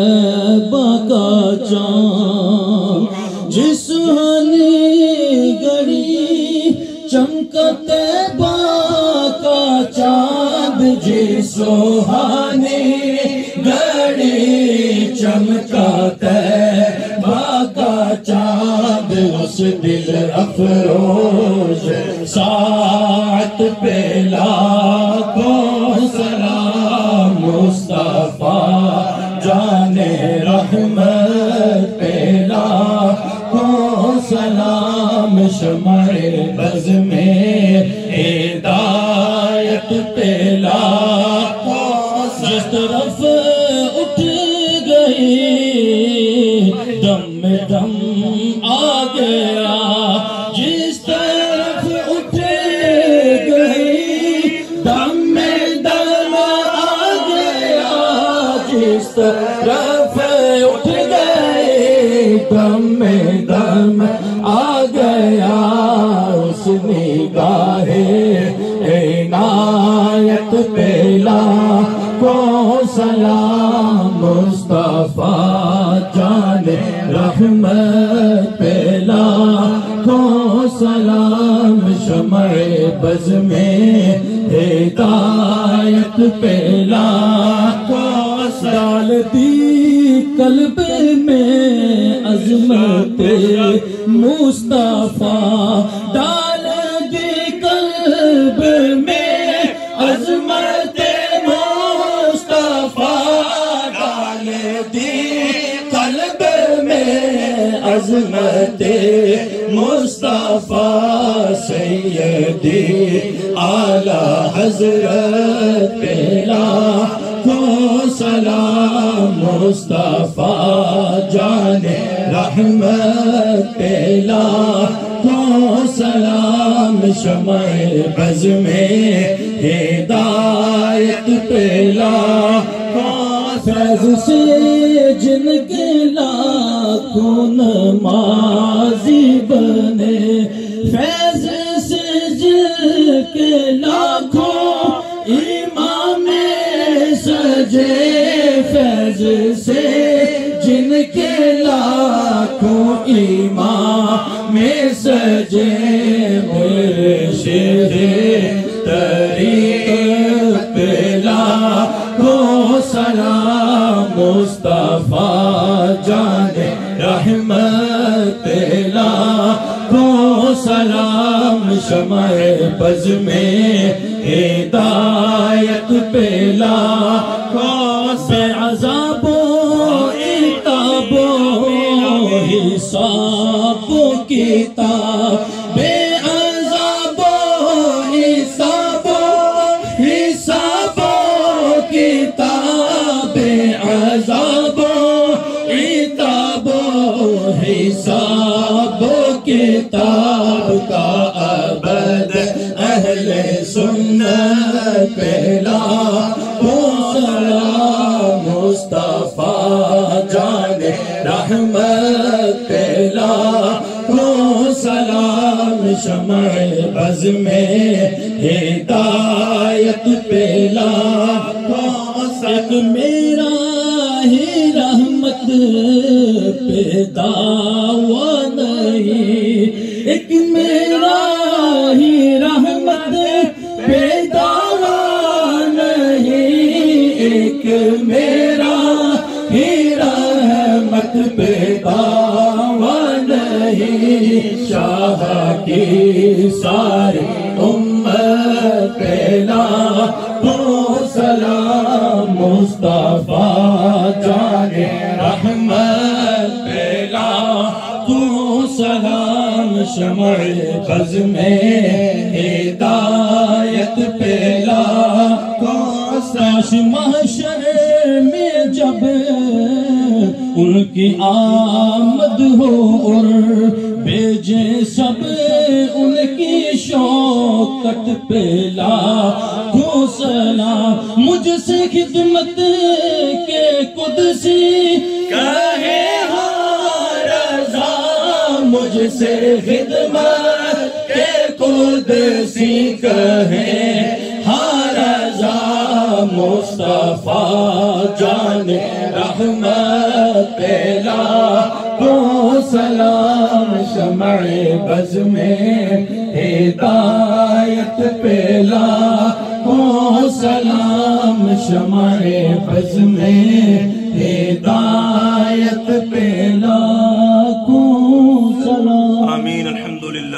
کا چاند جس ہنی گڑی چمکتے کا چاند جس سوہانی گڑی چمکتے کا چاند اس دل افروز ساعت پہ لاکھوں سلام مصطفیٰ جانے رحمت پہ لاکھوں سلام شمع بز میں ہدایت پہ لاکھوں جس طرف اٹھ گئی دم دم آ گیا جس طرف اٹھ گئی دم دم آ گیا جس طرف اٹھ گئی دم دم آ گیا اس نگاہ عنایت پہ لاکھوں سلام مصطفیٰ جان رحمت پہ لاکھوں سلام شمع بز میں ہدایت پہ لاکھوں ڈال دی قلب میں عظمت مصطفیٰ ڈال دی قلب میں عظمت مصطفیٰ ڈال دی قلب میں عظمت مصطفیٰ سیدی اعلی حضرت پہ لاکھوں سلام مصطفیٰ جان رحمت پہ لاکھوں سلام شمع بز میں ہدایت پہ لاکھوں فیض سے جن کے لاکھوں نمازی بنے فیض سے جن کے لاکھوں امام سجے فیض سے جن کے لاکھوں امام سجے مرشد طریق پہ لاکھوں سلام مصطفیٰ جان رحمت پہ لاکھوں سلام شمع بز میں ہدایت پہ لاکھوں سے عذاب و عتاب و حساب و کتاب بے عذاب و حساب و حساب و کتاب بے عذاب و عتاب و حساب و کتاب کا ابد اہل سنت پہ لاکھوں سلام مصطفیٰ جان رحمت پہ لاکھوں سلام شمع بز میں ہدایت پہ لاکھوں ایک میرا ہی رحمت پہ دعویٰ نہیں ایک میرا ہی رحمت پہ دعویٰ نہیں ایک میرا ہی رحمت پہ دعویٰ نہیں شاہ کی ساری امت پہ لاکھوں سلام مصطفیٰ جان رحمت پہ لاکھوں سلام شمع بز میں ہدایت پہ لاکھوں ساش محشر میں جب ان کی آمد ہو اور بھیجے سب ان کی شوکت پہ لاکھوں سلام مجھ سے خدمت کے قدسی کہے ہاں رضا مجھ سے خدمت کے قدسی کہے ہاں رضا مصطفیٰ جان رحمت پہلا تو سلام شمع بز میں ہدایت پہلا تو سلام شمع بز میں